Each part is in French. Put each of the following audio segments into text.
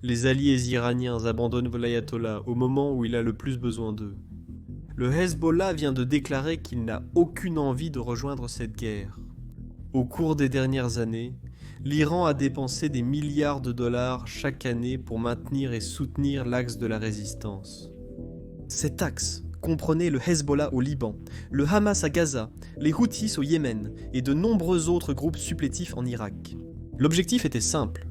Les alliés iraniens abandonnent l'ayatollah au moment où il a le plus besoin d'eux. Le Hezbollah vient de déclarer qu'il n'a aucune envie de rejoindre cette guerre. Au cours des dernières années, l'Iran a dépensé des milliards de dollars chaque année pour maintenir et soutenir l'axe de la résistance. Cet axe comprenait le Hezbollah au Liban, le Hamas à Gaza, les Houthis au Yémen et de nombreux autres groupes supplétifs en Irak. L'objectif était simple.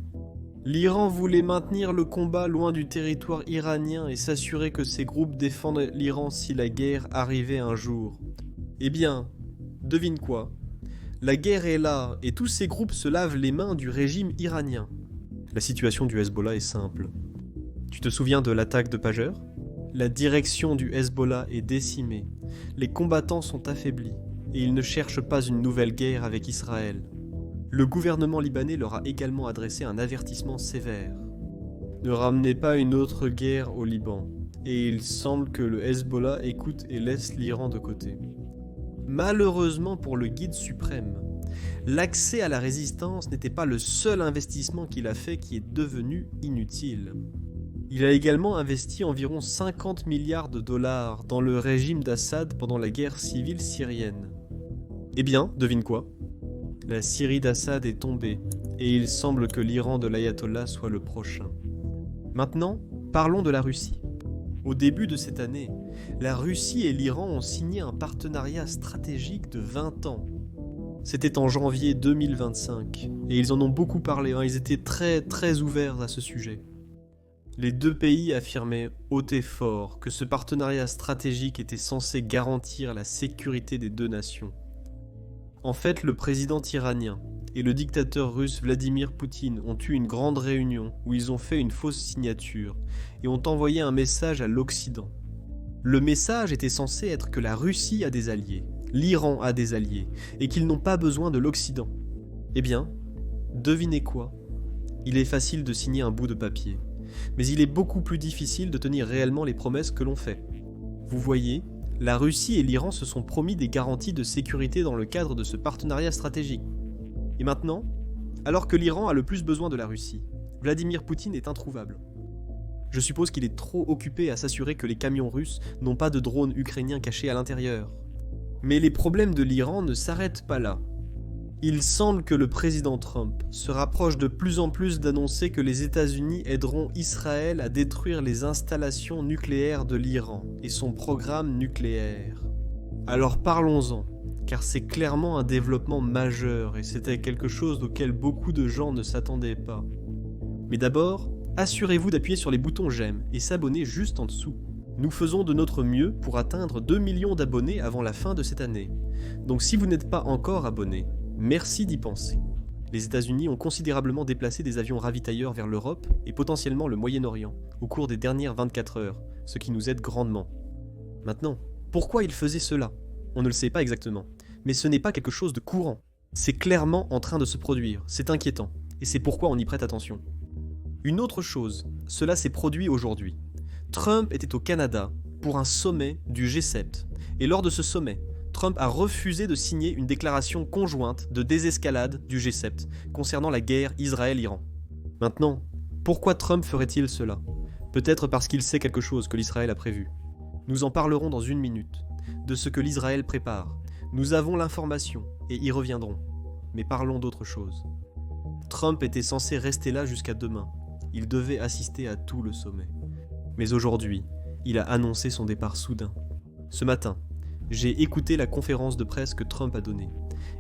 L'Iran voulait maintenir le combat loin du territoire iranien et s'assurer que ces groupes défendent l'Iran si la guerre arrivait un jour. Eh bien, devine quoi ? La guerre est là et tous ces groupes se lavent les mains du régime iranien. La situation du Hezbollah est simple. Tu te souviens de l'attaque de Pajer ? La direction du Hezbollah est décimée, les combattants sont affaiblis et ils ne cherchent pas une nouvelle guerre avec Israël. Le gouvernement libanais leur a également adressé un avertissement sévère. Ne ramenez pas une autre guerre au Liban, et il semble que le Hezbollah écoute et laisse l'Iran de côté. Malheureusement pour le guide suprême, l'accès à la résistance n'était pas le seul investissement qu'il a fait qui est devenu inutile. Il a également investi environ 50 milliards de dollars dans le régime d'Assad pendant la guerre civile syrienne. Eh bien, devine quoi ? La Syrie d'Assad est tombée, et il semble que l'Iran de l'ayatollah soit le prochain. Maintenant, parlons de la Russie. Au début de cette année, la Russie et l'Iran ont signé un partenariat stratégique de 20 ans. C'était en janvier 2025, et ils en ont beaucoup parlé, ils étaient très ouverts à ce sujet. Les deux pays affirmaient haut et fort que ce partenariat stratégique était censé garantir la sécurité des deux nations. En fait, le président iranien et le dictateur russe Vladimir Poutine ont eu une grande réunion où ils ont fait une fausse signature et ont envoyé un message à l'Occident. Le message était censé être que la Russie a des alliés, l'Iran a des alliés et qu'ils n'ont pas besoin de l'Occident. Eh bien, devinez quoi ? Il est facile de signer un bout de papier, mais il est beaucoup plus difficile de tenir réellement les promesses que l'on fait. Vous voyez ? La Russie et l'Iran se sont promis des garanties de sécurité dans le cadre de ce partenariat stratégique. Et maintenant, alors que l'Iran a le plus besoin de la Russie, Vladimir Poutine est introuvable. Je suppose qu'il est trop occupé à s'assurer que les camions russes n'ont pas de drones ukrainiens cachés à l'intérieur. Mais les problèmes de l'Iran ne s'arrêtent pas là. Il semble que le président Trump se rapproche de plus en plus d'annoncer que les États-Unis aideront Israël à détruire les installations nucléaires de l'Iran et son programme nucléaire. Alors parlons-en, car c'est clairement un développement majeur et c'était quelque chose auquel beaucoup de gens ne s'attendaient pas. Mais d'abord, assurez-vous d'appuyer sur les boutons j'aime et s'abonner juste en dessous. Nous faisons de notre mieux pour atteindre 2 millions d'abonnés avant la fin de cette année. Donc si vous n'êtes pas encore abonné, merci d'y penser. Les États-Unis ont considérablement déplacé des avions ravitailleurs vers l'Europe et potentiellement le Moyen-Orient au cours des dernières 24 heures, ce qui nous aide grandement. Maintenant, pourquoi ils faisaient cela ? On ne le sait pas exactement, mais ce n'est pas quelque chose de courant. C'est clairement en train de se produire, c'est inquiétant, et c'est pourquoi on y prête attention. Une autre chose, cela s'est produit aujourd'hui. Trump était au Canada pour un sommet du G7, et lors de ce sommet, Trump a refusé de signer une déclaration conjointe de désescalade du G7 concernant la guerre Israël-Iran. Maintenant, pourquoi Trump ferait-il cela ? Peut-être parce qu'il sait quelque chose que l'Israël a prévu. Nous en parlerons dans 1 minute, de ce que l'Israël prépare. Nous avons l'information et y reviendrons. Mais parlons d'autre chose. Trump était censé rester là jusqu'à demain. Il devait assister à tout le sommet. Mais aujourd'hui, il a annoncé son départ soudain. Ce matin, j'ai écouté la conférence de presse que Trump a donnée,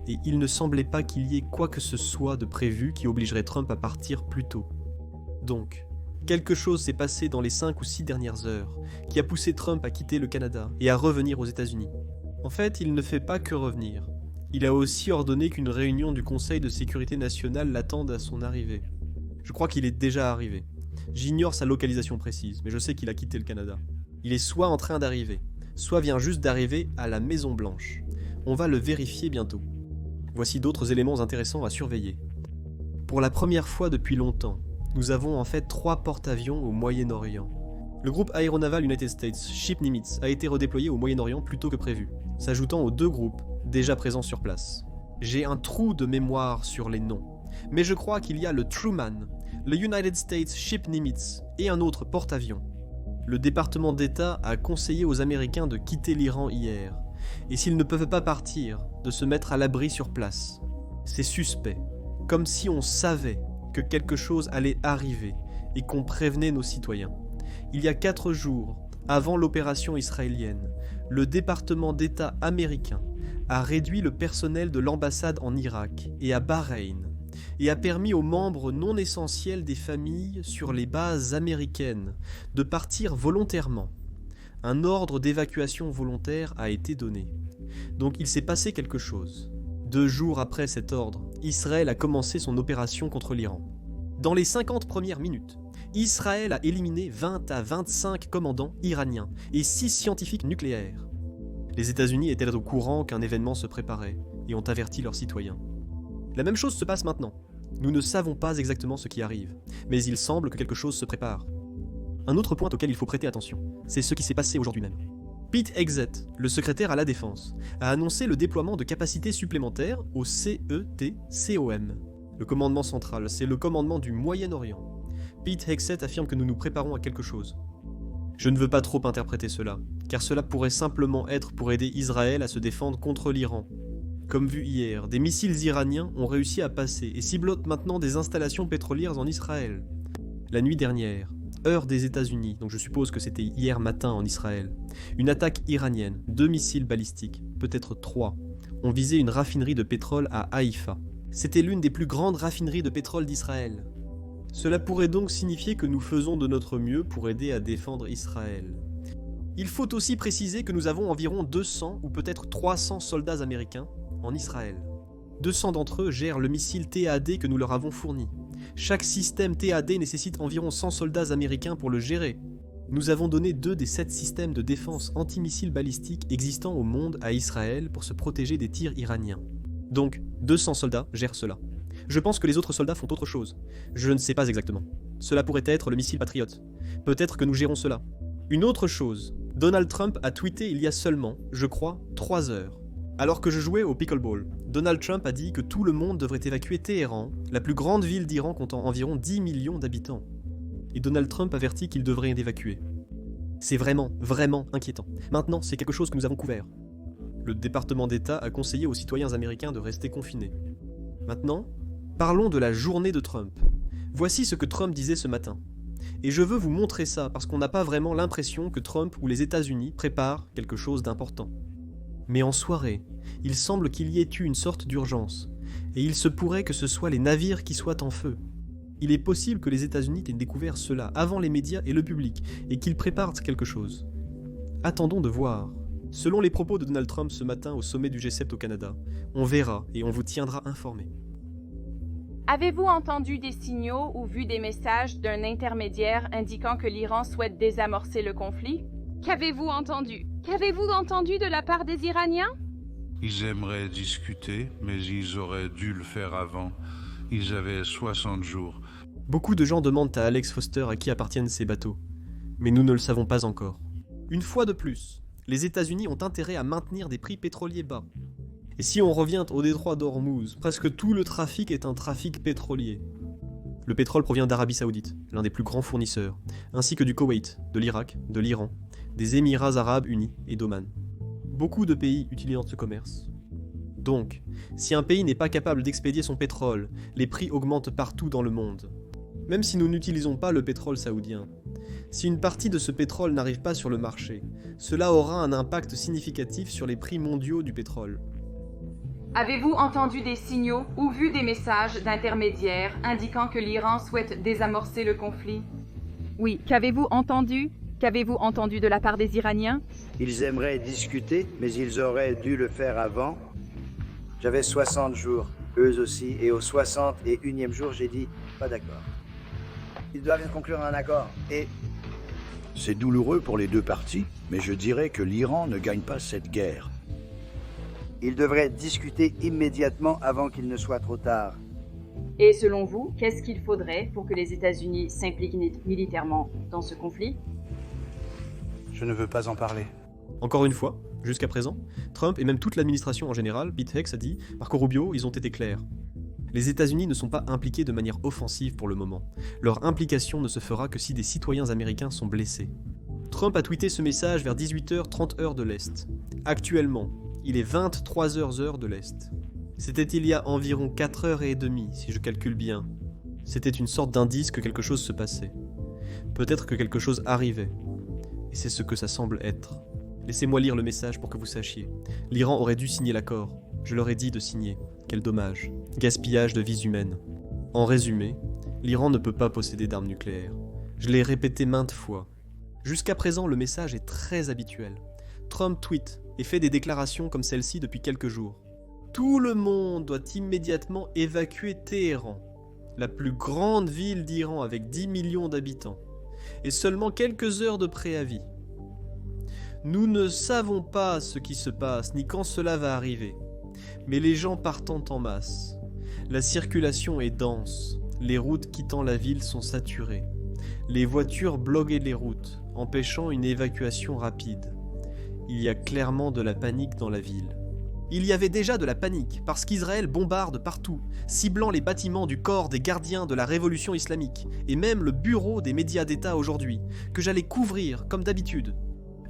et il ne semblait pas qu'il y ait quoi que ce soit de prévu qui obligerait Trump à partir plus tôt. Donc, quelque chose s'est passé dans les 5 ou 6 dernières heures, qui a poussé Trump à quitter le Canada et à revenir aux États-Unis. En fait, il ne fait pas que revenir. Il a aussi ordonné qu'une réunion du Conseil de sécurité nationale l'attende à son arrivée. Je crois qu'il est déjà arrivé. J'ignore sa localisation précise, mais je sais qu'il a quitté le Canada. Il est soit en train d'arriver, soit vient juste d'arriver à la Maison Blanche. On va le vérifier bientôt. Voici d'autres éléments intéressants à surveiller. Pour la première fois depuis longtemps, nous avons en fait 3 porte-avions au Moyen-Orient. Le groupe aéronaval United States, Ship Nimitz, a été redéployé au Moyen-Orient plus tôt que prévu, s'ajoutant aux 2 groupes déjà présents sur place. J'ai un trou de mémoire sur les noms, mais je crois qu'il y a le Truman, le United States Ship Nimitz et un autre porte-avions. Le département d'État a conseillé aux Américains de quitter l'Iran hier, et s'ils ne peuvent pas partir, de se mettre à l'abri sur place. C'est suspect, comme si on savait que quelque chose allait arriver et qu'on prévenait nos citoyens. Il y a 4 jours, avant l'opération israélienne, le département d'État américain a réduit le personnel de l'ambassade en Irak et à Bahreïn et a permis aux membres non essentiels des familles sur les bases américaines de partir volontairement. Un ordre d'évacuation volontaire a été donné. Donc il s'est passé quelque chose. 2 jours après cet ordre, Israël a commencé son opération contre l'Iran. Dans les 50 premières minutes, Israël a éliminé 20 à 25 commandants iraniens et 6 scientifiques nucléaires. Les États-Unis étaient au courant qu'un événement se préparait et ont averti leurs citoyens. La même chose se passe maintenant. Nous ne savons pas exactement ce qui arrive, mais il semble que quelque chose se prépare. Un autre point auquel il faut prêter attention, c'est ce qui s'est passé aujourd'hui même. Pete Hegseth, le secrétaire à la Défense, a annoncé le déploiement de capacités supplémentaires au CETCOM. Le commandement central, c'est le commandement du Moyen-Orient. Pete Hegseth affirme que nous nous préparons à quelque chose. Je ne veux pas trop interpréter cela, car cela pourrait simplement être pour aider Israël à se défendre contre l'Iran. Comme vu hier, des missiles iraniens ont réussi à passer et ciblotent maintenant des installations pétrolières en Israël. La nuit dernière, heure des États-Unis, donc je suppose que c'était hier matin en Israël, une attaque iranienne, 2 missiles balistiques, peut-être 3, ont visé une raffinerie de pétrole à Haïfa. C'était l'une des plus grandes raffineries de pétrole d'Israël. Cela pourrait donc signifier que nous faisons de notre mieux pour aider à défendre Israël. Il faut aussi préciser que nous avons environ 200 ou peut-être 300 soldats américains en Israël. 200 d'entre eux gèrent le missile TAD que nous leur avons fourni. Chaque système TAD nécessite environ 100 soldats américains pour le gérer. Nous avons donné 2 des 7 systèmes de défense antimissiles balistiques existants au monde à Israël pour se protéger des tirs iraniens. Donc, 200 soldats gèrent cela. Je pense que les autres soldats font autre chose. Je ne sais pas exactement. Cela pourrait être le missile Patriot. Peut-être que nous gérons cela. Une autre chose, Donald Trump a tweeté il y a seulement, je crois, 3 heures. Alors que je jouais au pickleball, Donald Trump a dit que tout le monde devrait évacuer Téhéran, la plus grande ville d'Iran comptant environ 10 millions d'habitants. Et Donald Trump avertit qu'il devrait l'évacuer. C'est vraiment, vraiment inquiétant. Maintenant, c'est quelque chose que nous avons couvert. Le département d'État a conseillé aux citoyens américains de rester confinés. Maintenant, parlons de la journée de Trump. Voici ce que Trump disait ce matin. Et je veux vous montrer ça parce qu'on n'a pas vraiment l'impression que Trump ou les États-Unis préparent quelque chose d'important. Mais en soirée, il semble qu'il y ait eu une sorte d'urgence, et il se pourrait que ce soit les navires qui soient en feu. Il est possible que les États-Unis aient découvert cela avant les médias et le public, et qu'ils préparent quelque chose. Attendons de voir. Selon les propos de Donald Trump ce matin au sommet du G7 au Canada, on verra et on vous tiendra informé. Avez-vous entendu des signaux ou vu des messages d'un intermédiaire indiquant que l'Iran souhaite désamorcer le conflit? Qu'avez-vous entendu? Qu'avez-vous entendu de la part des Iraniens? Ils aimeraient discuter, mais ils auraient dû le faire avant. Ils avaient 60 jours. Beaucoup de gens demandent à Alex Foster à qui appartiennent ces bateaux, mais nous ne le savons pas encore. Une fois de plus, les États-Unis ont intérêt à maintenir des prix pétroliers bas. Et si on revient au détroit d'Ormuz, presque tout le trafic est un trafic pétrolier. Le pétrole provient d'Arabie Saoudite, l'un des plus grands fournisseurs, ainsi que du Koweït, de l'Irak, de l'Iran, des Émirats Arabes Unis et d'Oman. Beaucoup de pays utilisent ce commerce. Donc, si un pays n'est pas capable d'expédier son pétrole, les prix augmentent partout dans le monde. Même si nous n'utilisons pas le pétrole saoudien. Si une partie de ce pétrole n'arrive pas sur le marché, cela aura un impact significatif sur les prix mondiaux du pétrole. Avez-vous entendu des signaux ou vu des messages d'intermédiaires indiquant que l'Iran souhaite désamorcer le conflit? Oui, qu'avez-vous entendu? Qu'avez-vous entendu de la part des Iraniens? Ils aimeraient discuter, mais ils auraient dû le faire avant. J'avais 60 jours, eux aussi, et au 61e jour, j'ai dit « pas d'accord ». Ils doivent conclure un accord, et... C'est douloureux pour les 2 parties, mais je dirais que l'Iran ne gagne pas cette guerre. Ils devraient discuter immédiatement avant qu'il ne soit trop tard. Et selon vous, qu'est-ce qu'il faudrait pour que les États-Unis s'impliquent militairement dans ce conflit? Je ne veux pas en parler. Encore une fois, jusqu'à présent, Trump et même toute l'administration en général, Pete Hegseth a dit, Marco Rubio, ils ont été clairs. Les États-Unis ne sont pas impliqués de manière offensive pour le moment. Leur implication ne se fera que si des citoyens américains sont blessés. Trump a tweeté ce message vers 18h30 heure de l'Est. Actuellement, il est 23h heure de l'Est. C'était il y a environ 4h30, si je calcule bien. C'était une sorte d'indice que quelque chose se passait. Peut-être que quelque chose arrivait. Et c'est ce que ça semble être. Laissez-moi lire le message pour que vous sachiez. L'Iran aurait dû signer l'accord. Je leur ai dit de signer. Quel dommage. Gaspillage de vies humaines. En résumé, l'Iran ne peut pas posséder d'armes nucléaires. Je l'ai répété maintes fois. Jusqu'à présent, le message est très habituel. Trump tweet et fait des déclarations comme celle-ci depuis quelques jours. Tout le monde doit immédiatement évacuer Téhéran, la plus grande ville d'Iran avec 10 millions d'habitants, et seulement quelques heures de préavis. Nous ne savons pas ce qui se passe ni quand cela va arriver, mais les gens partent en masse. La circulation est dense, les routes quittant la ville sont saturées. Les voitures bloquent les routes, empêchant une évacuation rapide. Il y a clairement de la panique dans la ville. Il y avait déjà de la panique, parce qu'Israël bombarde partout, ciblant les bâtiments du corps des gardiens de la révolution islamique, et même le bureau des médias d'État aujourd'hui, que j'allais couvrir comme d'habitude.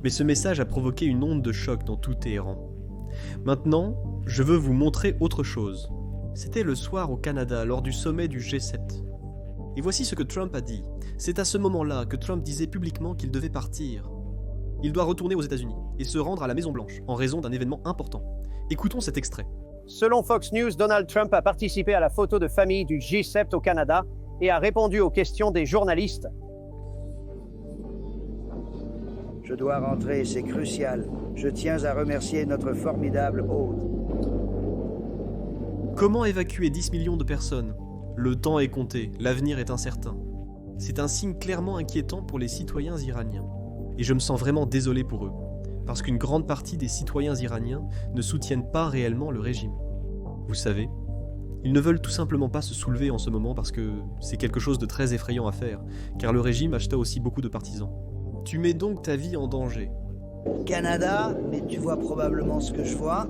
Mais ce message a provoqué une onde de choc dans tout Téhéran. Maintenant, je veux vous montrer autre chose. C'était le soir au Canada, lors du sommet du G7. Et voici ce que Trump a dit. C'est à ce moment-là que Trump disait publiquement qu'il devait partir. Il doit retourner aux États-Unis et se rendre à la Maison-Blanche en raison d'un événement important. Écoutons cet extrait. Selon Fox News, Donald Trump a participé à la photo de famille du G7 au Canada et a répondu aux questions des journalistes. Je dois rentrer, c'est crucial. Je tiens à remercier notre formidable hôte. Comment évacuer 10 millions de personnes ? Le temps est compté, l'avenir est incertain. C'est un signe clairement inquiétant pour les citoyens iraniens. Et je me sens vraiment désolé pour eux, parce qu'une grande partie des citoyens iraniens ne soutiennent pas réellement le régime. Vous savez, ils ne veulent tout simplement pas se soulever en ce moment parce que c'est quelque chose de très effrayant à faire, car le régime acheta aussi beaucoup de partisans. Tu mets donc ta vie en danger. Canada, mais tu vois probablement ce que je vois.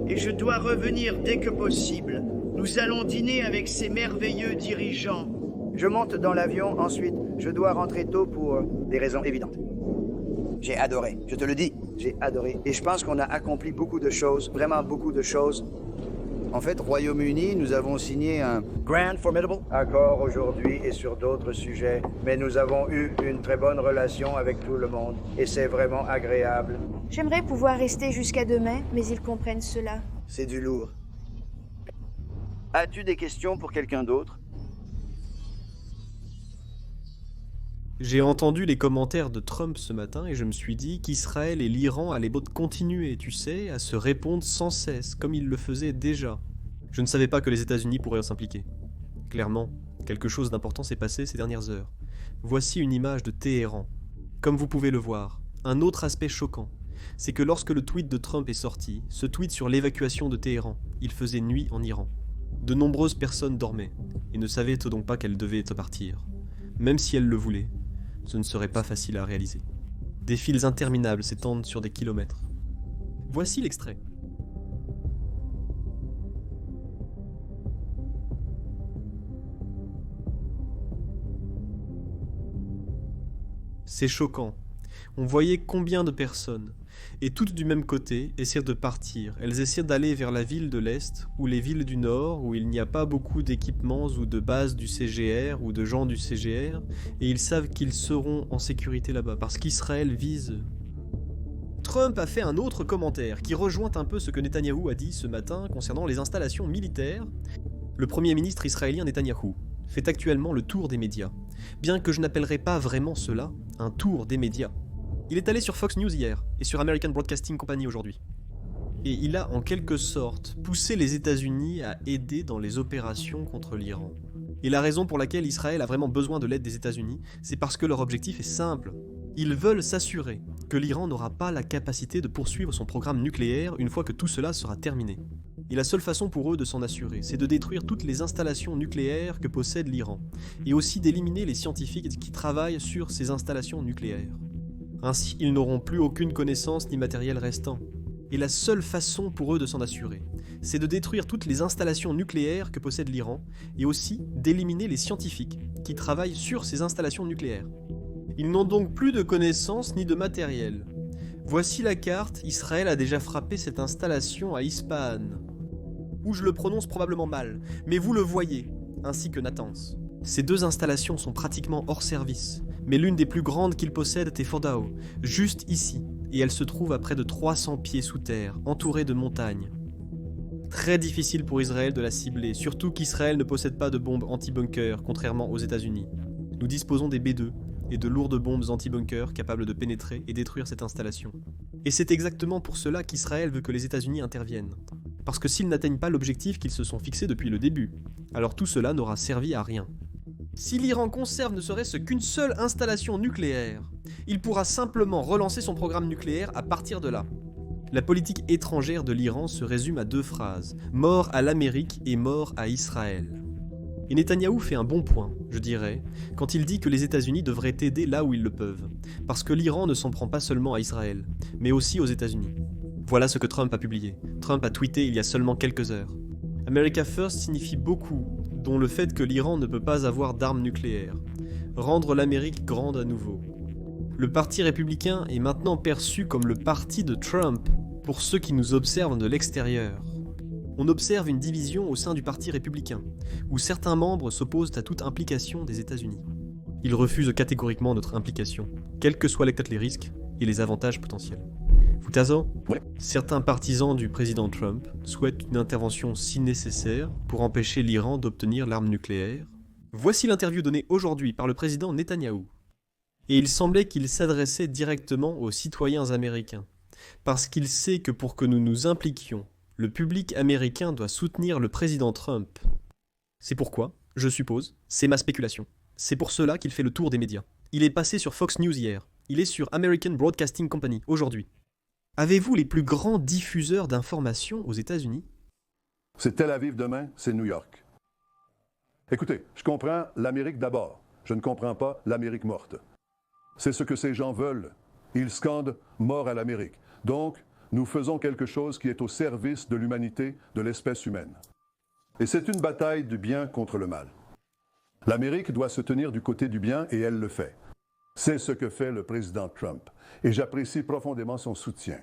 Et je dois revenir dès que possible. Nous allons dîner avec ces merveilleux dirigeants. Je monte dans l'avion, ensuite je dois rentrer tôt pour des raisons évidentes. J'ai adoré, je te le dis. J'ai adoré. Et je pense qu'on a accompli beaucoup de choses, vraiment beaucoup de choses. En fait, Royaume-Uni, nous avons signé un Grand Formidable accord aujourd'hui et sur d'autres sujets, mais nous avons eu une très bonne relation avec tout le monde et c'est vraiment agréable. J'aimerais pouvoir rester jusqu'à demain, mais ils comprennent cela. C'est du lourd. As-tu des questions pour quelqu'un d'autre ? J'ai entendu les commentaires de Trump ce matin et je me suis dit qu'Israël et l'Iran allaient continuer, tu sais, à se répondre sans cesse, comme ils le faisaient déjà. Je ne savais pas que les États-Unis pourraient s'impliquer. Clairement, quelque chose d'important s'est passé ces dernières heures. Voici une image de Téhéran. Comme vous pouvez le voir, un autre aspect choquant, c'est que lorsque le tweet de Trump est sorti, ce tweet sur l'évacuation de Téhéran, il faisait nuit en Iran. De nombreuses personnes dormaient et ne savaient donc pas qu'elles devaient partir. Même si elles le voulaient, ce ne serait pas facile à réaliser. Des files interminables s'étendent sur des kilomètres. Voici l'extrait. C'est choquant. On voyait combien de personnes, et toutes du même côté, essaient de partir. Elles essaient d'aller vers la ville de l'Est, ou les villes du Nord, où il n'y a pas beaucoup d'équipements ou de bases du CGR, ou de gens du CGR, et ils savent qu'ils seront en sécurité là-bas, parce qu'Israël vise. Trump a fait un autre commentaire, qui rejoint un peu ce que Netanyahou a dit ce matin concernant les installations militaires. Le premier ministre israélien Netanyahou fait actuellement le tour des médias, bien que je n'appellerais pas vraiment cela un tour des médias. Il est allé sur Fox News hier, et sur American Broadcasting Company aujourd'hui. Et il a en quelque sorte poussé les États-Unis à aider dans les opérations contre l'Iran. Et la raison pour laquelle Israël a vraiment besoin de l'aide des États-Unis, c'est parce que leur objectif est simple. Ils veulent s'assurer que l'Iran n'aura pas la capacité de poursuivre son programme nucléaire une fois que tout cela sera terminé. Et la seule façon pour eux de s'en assurer, c'est de détruire toutes les installations nucléaires que possède l'Iran, et aussi d'éliminer les scientifiques qui travaillent sur ces installations nucléaires. Ainsi, ils n'auront plus aucune connaissance ni matériel restant. Et la seule façon pour eux de s'en assurer, c'est de détruire toutes les installations nucléaires que possède l'Iran et aussi d'éliminer les scientifiques qui travaillent sur ces installations nucléaires. Ils n'ont donc plus de connaissances ni de matériel. Voici la carte, Israël a déjà frappé cette installation à Ispahan, où je le prononce probablement mal, mais vous le voyez, ainsi que Natanz. Ces deux installations sont pratiquement hors service, mais l'une des plus grandes qu'ils possèdent est Fordao, juste ici, et elle se trouve à près de 300 pieds sous terre, entourée de montagnes. Très difficile pour Israël de la cibler, surtout qu'Israël ne possède pas de bombes anti-bunker, contrairement aux États-Unis. Nous disposons des B-2 et de lourdes bombes anti-bunker capables de pénétrer et détruire cette installation. Et c'est exactement pour cela qu'Israël veut que les États-Unis interviennent. Parce que s'ils n'atteignent pas l'objectif qu'ils se sont fixés depuis le début, alors tout cela n'aura servi à rien. Si l'Iran conserve ne serait-ce qu'une seule installation nucléaire, il pourra simplement relancer son programme nucléaire à partir de là. La politique étrangère de l'Iran se résume à 2 phrases, mort à l'Amérique et mort à Israël. Et Netanyahou fait un bon point, je dirais, quand il dit que les États-Unis devraient aider là où ils le peuvent, parce que l'Iran ne s'en prend pas seulement à Israël, mais aussi aux États-Unis. Voilà ce que Trump a publié. Trump a tweeté il y a seulement quelques heures. America First signifie beaucoup, dont le fait que l'Iran ne peut pas avoir d'armes nucléaires. Rendre l'Amérique grande à nouveau. Le parti républicain est maintenant perçu comme le parti de Trump pour ceux qui nous observent de l'extérieur. On observe une division au sein du parti républicain, où certains membres s'opposent à toute implication des États-Unis. Ils refusent catégoriquement notre implication, quels que soient les risques et les avantages potentiels. Foutazo, certains partisans du président Trump souhaitent une intervention si nécessaire pour empêcher l'Iran d'obtenir l'arme nucléaire. Voici l'interview donnée aujourd'hui par le président Netanyahou. Et il semblait qu'il s'adressait directement aux citoyens américains, parce qu'il sait que pour que nous nous impliquions, le public américain doit soutenir le président Trump. C'est pourquoi, je suppose, c'est ma spéculation. C'est pour cela qu'il fait le tour des médias. Il est passé sur Fox News hier, il est sur American Broadcasting Company aujourd'hui. Avez-vous les plus grands diffuseurs d'informations aux États-Unis? C'est Tel Aviv demain, c'est New York. Écoutez, je comprends l'Amérique d'abord. Je ne comprends pas l'Amérique morte. C'est ce que ces gens veulent. Ils scandent « mort à l'Amérique ». Donc, nous faisons quelque chose qui est au service de l'humanité, de l'espèce humaine. Et c'est une bataille du bien contre le mal. L'Amérique doit se tenir du côté du bien et elle le fait. C'est ce que fait le président Trump. Et j'apprécie profondément son soutien.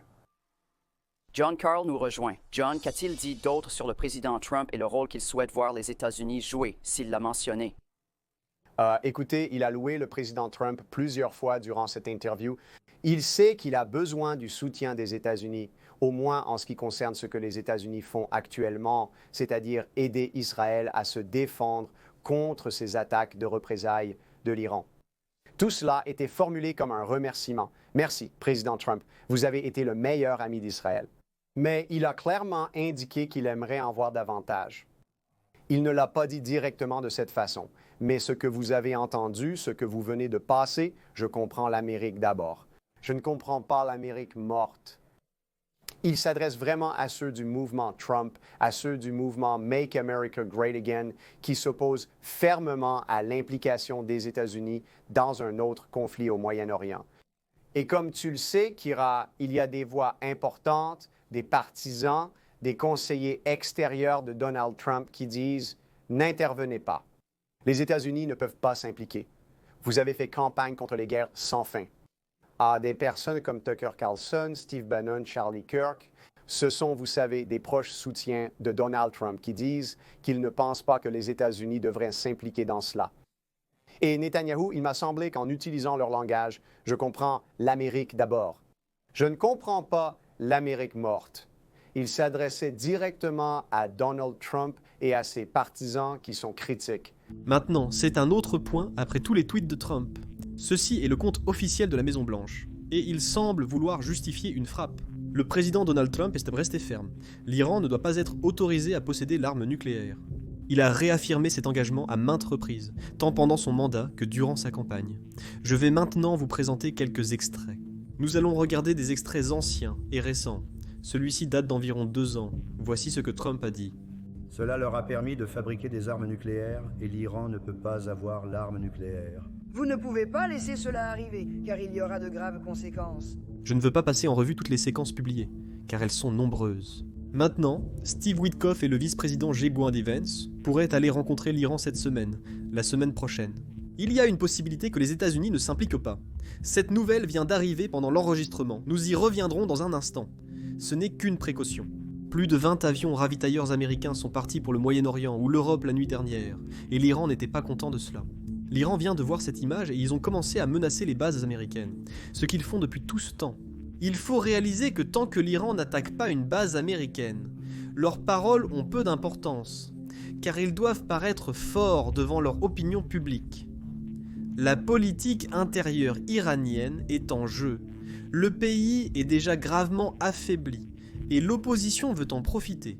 John Carl nous rejoint. John, qu'a-t-il dit d'autre sur le président Trump et le rôle qu'il souhaite voir les États-Unis jouer, s'il l'a mentionné? Écoutez, il a loué le président Trump plusieurs fois durant cette interview. Il sait qu'il a besoin du soutien des États-Unis, au moins en ce qui concerne ce que les États-Unis font actuellement, c'est-à-dire aider Israël à se défendre contre ces attaques de représailles de l'Iran. Tout cela était formulé comme un remerciement. Merci, président Trump. Vous avez été le meilleur ami d'Israël. Mais il a clairement indiqué qu'il aimerait en voir davantage. Il ne l'a pas dit directement de cette façon. Mais ce que vous avez entendu, ce que vous venez de passer, je comprends l'Amérique d'abord. Je ne comprends pas l'Amérique morte. Il s'adresse vraiment à ceux du mouvement Trump, à ceux du mouvement Make America Great Again, qui s'opposent fermement à l'implication des États-Unis dans un autre conflit au Moyen-Orient. Et comme tu le sais, Kira, il y a des voix importantes, des partisans, des conseillers extérieurs de Donald Trump qui disent « N'intervenez pas. Les États-Unis ne peuvent pas s'impliquer. Vous avez fait campagne contre les guerres sans fin. » À des personnes comme Tucker Carlson, Steve Bannon, Charlie Kirk, ce sont, vous savez, des proches soutiens de Donald Trump qui disent qu'ils ne pensent pas que les États-Unis devraient s'impliquer dans cela. Et Netanyahou, il m'a semblé qu'en utilisant leur langage, je comprends l'Amérique d'abord. Je ne comprends pas l'Amérique morte. Il s'adressait directement à Donald Trump et à ses partisans qui sont critiques. Maintenant, c'est un autre point après tous les tweets de Trump. Ceci est le compte officiel de la Maison-Blanche, et il semble vouloir justifier une frappe. Le président Donald Trump est resté ferme. L'Iran ne doit pas être autorisé à posséder l'arme nucléaire. Il a réaffirmé cet engagement à maintes reprises, tant pendant son mandat que durant sa campagne. Je vais maintenant vous présenter quelques extraits. Nous allons regarder des extraits anciens et récents. Celui-ci date d'environ 2 ans. Voici ce que Trump a dit. Cela leur a permis de fabriquer des armes nucléaires et l'Iran ne peut pas avoir l'arme nucléaire. Vous ne pouvez pas laisser cela arriver, car il y aura de graves conséquences. Je ne veux pas passer en revue toutes les séquences publiées, car elles sont nombreuses. Maintenant, Steve Witkoff et le vice-président J. Gwandi Vance pourraient aller rencontrer l'Iran cette semaine, la semaine prochaine. Il y a une possibilité que les États-Unis ne s'impliquent pas. Cette nouvelle vient d'arriver pendant l'enregistrement. Nous y reviendrons dans un instant. Ce n'est qu'une précaution. Plus de 20 avions ravitailleurs américains sont partis pour le Moyen-Orient ou l'Europe la nuit dernière, et l'Iran n'était pas content de cela. L'Iran vient de voir cette image et ils ont commencé à menacer les bases américaines, ce qu'ils font depuis tout ce temps. Il faut réaliser que tant que l'Iran n'attaque pas une base américaine, leurs paroles ont peu d'importance, car ils doivent paraître forts devant leur opinion publique. La politique intérieure iranienne est en jeu. Le pays est déjà gravement affaibli, et l'opposition veut en profiter.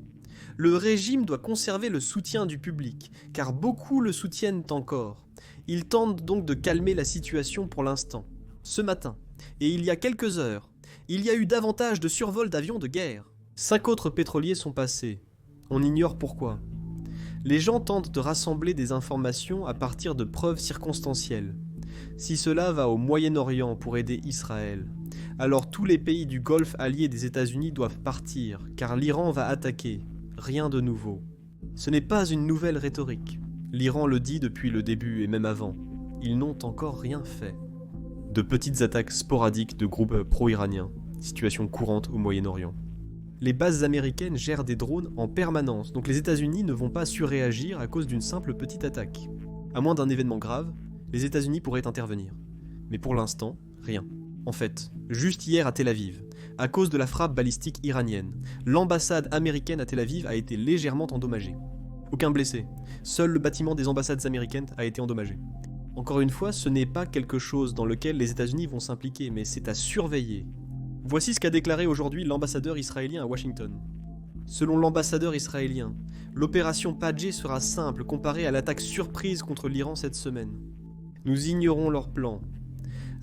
Le régime doit conserver le soutien du public, car beaucoup le soutiennent encore. Ils tentent donc de calmer la situation pour l'instant. Ce matin, et il y a quelques heures, il y a eu davantage de survols d'avions de guerre. 5 autres pétroliers sont passés. On ignore pourquoi. Les gens tentent de rassembler des informations à partir de preuves circonstancielles. Si cela va au Moyen-Orient pour aider Israël, alors tous les pays du Golfe alliés des États-Unis doivent partir, car l'Iran va attaquer. Rien de nouveau. Ce n'est pas une nouvelle rhétorique. L'Iran le dit depuis le début et même avant. Ils n'ont encore rien fait. De petites attaques sporadiques de groupes pro-iraniens, situation courante au Moyen-Orient. Les bases américaines gèrent des drones en permanence, donc les États-Unis ne vont pas surréagir à cause d'une simple petite attaque. À moins d'un événement grave, les États-Unis pourraient intervenir. Mais pour l'instant, rien. En fait, juste hier à Tel Aviv, à cause de la frappe balistique iranienne, l'ambassade américaine à Tel Aviv a été légèrement endommagée. Aucun blessé, seul le bâtiment des ambassades américaines a été endommagé. Encore une fois, ce n'est pas quelque chose dans lequel les États-Unis vont s'impliquer, mais c'est à surveiller. Voici ce qu'a déclaré aujourd'hui l'ambassadeur israélien à Washington. Selon l'ambassadeur israélien, l'opération Pajé sera simple comparée à l'attaque surprise contre l'Iran cette semaine. Nous ignorons leur plan.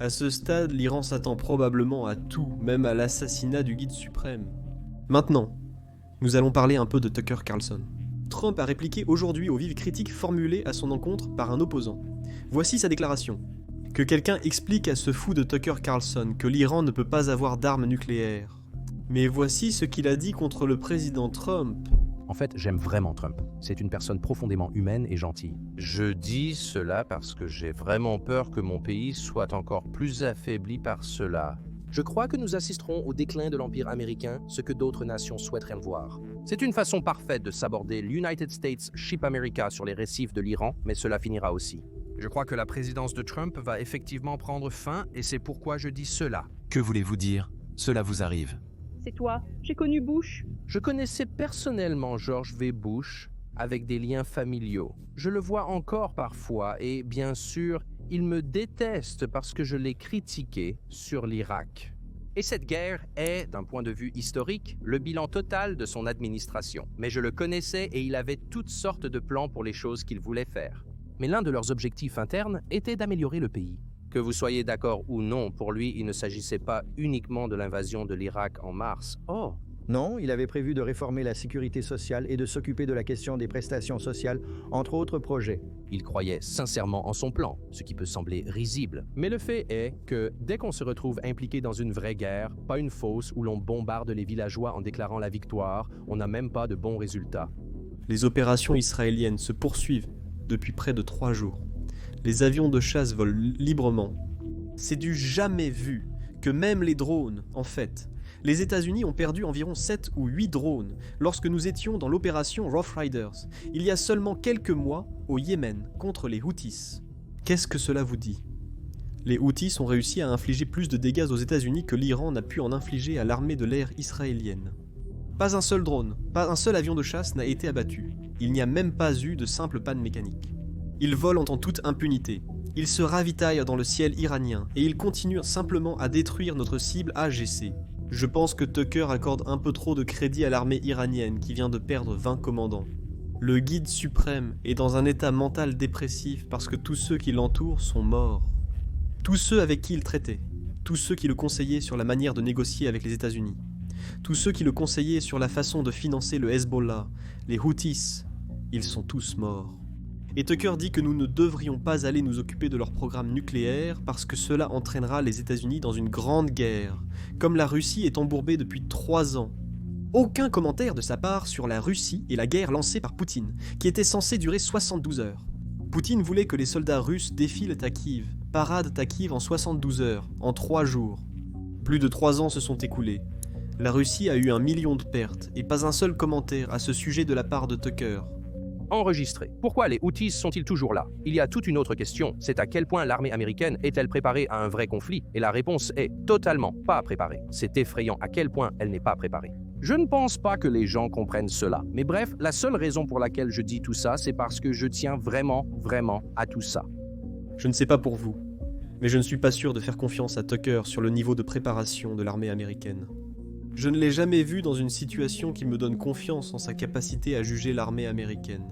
À ce stade, l'Iran s'attend probablement à tout, même à l'assassinat du guide suprême. Maintenant, nous allons parler un peu de Tucker Carlson. Trump a répliqué aujourd'hui aux vives critiques formulées à son encontre par un opposant. Voici sa déclaration. Que quelqu'un explique à ce fou de Tucker Carlson que l'Iran ne peut pas avoir d'armes nucléaires. Mais voici ce qu'il a dit contre le président Trump. En fait, j'aime vraiment Trump. C'est une personne profondément humaine et gentille. Je dis cela parce que j'ai vraiment peur que mon pays soit encore plus affaibli par cela. Je crois que nous assisterons au déclin de l'Empire américain, ce que d'autres nations souhaiteraient le voir. C'est une façon parfaite de s'aborder l'United States Ship America sur les récifs de l'Iran, mais cela finira aussi. Je crois que la présidence de Trump va effectivement prendre fin et c'est pourquoi je dis cela. Que voulez-vous dire? Cela vous arrive. C'est toi. J'ai connu Bush. Je connaissais personnellement George W. Bush avec des liens familiaux. Je le vois encore parfois et bien sûr, il me déteste parce que je l'ai critiqué sur l'Irak. Et cette guerre est, d'un point de vue historique, le bilan total de son administration. Mais je le connaissais et il avait toutes sortes de plans pour les choses qu'il voulait faire. Mais l'un de leurs objectifs internes était d'améliorer le pays. Que vous soyez d'accord ou non, pour lui, il ne s'agissait pas uniquement de l'invasion de l'Irak en mars. Oh! Non, il avait prévu de réformer la sécurité sociale et de s'occuper de la question des prestations sociales, entre autres projets. Il croyait sincèrement en son plan, ce qui peut sembler risible. Mais le fait est que, dès qu'on se retrouve impliqué dans une vraie guerre, pas une fausse où l'on bombarde les villageois en déclarant la victoire, on n'a même pas de bons résultats. Les opérations israéliennes se poursuivent depuis près de 3 jours. Les avions de chasse volent librement. C'est du jamais vu que même les drones, en fait. Les États-Unis ont perdu environ 7 ou 8 drones lorsque nous étions dans l'opération Rough Riders, il y a seulement quelques mois au Yémen contre les Houthis. Qu'est-ce que cela vous dit? Les Houthis ont réussi à infliger plus de dégâts aux États-Unis que l'Iran n'a pu en infliger à l'armée de l'air israélienne. Pas un seul drone, pas un seul avion de chasse n'a été abattu. Il n'y a même pas eu de simple panne mécanique. Ils volent en toute impunité. Ils se ravitaillent dans le ciel iranien et ils continuent simplement à détruire notre cible AGC. Je pense que Tucker accorde un peu trop de crédit à l'armée iranienne qui vient de perdre 20 commandants. Le guide suprême est dans un état mental dépressif parce que tous ceux qui l'entourent sont morts. Tous ceux avec qui il traitait, tous ceux qui le conseillaient sur la manière de négocier avec les États-Unis, tous ceux qui le conseillaient sur la façon de financer le Hezbollah, les Houthis, ils sont tous morts. Et Tucker dit que nous ne devrions pas aller nous occuper de leur programme nucléaire parce que cela entraînera les États-Unis dans une grande guerre, comme la Russie est embourbée depuis 3 ans. Aucun commentaire de sa part sur la Russie et la guerre lancée par Poutine, qui était censée durer 72 heures. Poutine voulait que les soldats russes défilent à Kiev, paradent à Kiev en 72 heures, en 3 jours. Plus de 3 ans se sont écoulés. La Russie a eu 1 million de pertes, et pas un seul commentaire à ce sujet de la part de Tucker. Enregistré. Pourquoi les Houthis sont-ils toujours là? Il y a toute une autre question, c'est à quel point l'armée américaine est-elle préparée à un vrai conflit? Et la réponse est totalement pas préparée. C'est effrayant à quel point elle n'est pas préparée. Je ne pense pas que les gens comprennent cela. Mais bref, la seule raison pour laquelle je dis tout ça, c'est parce que je tiens vraiment à tout ça. Je ne sais pas pour vous, mais je ne suis pas sûr de faire confiance à Tucker sur le niveau de préparation de l'armée américaine. Je ne l'ai jamais vu dans une situation qui me donne confiance en sa capacité à juger l'armée américaine.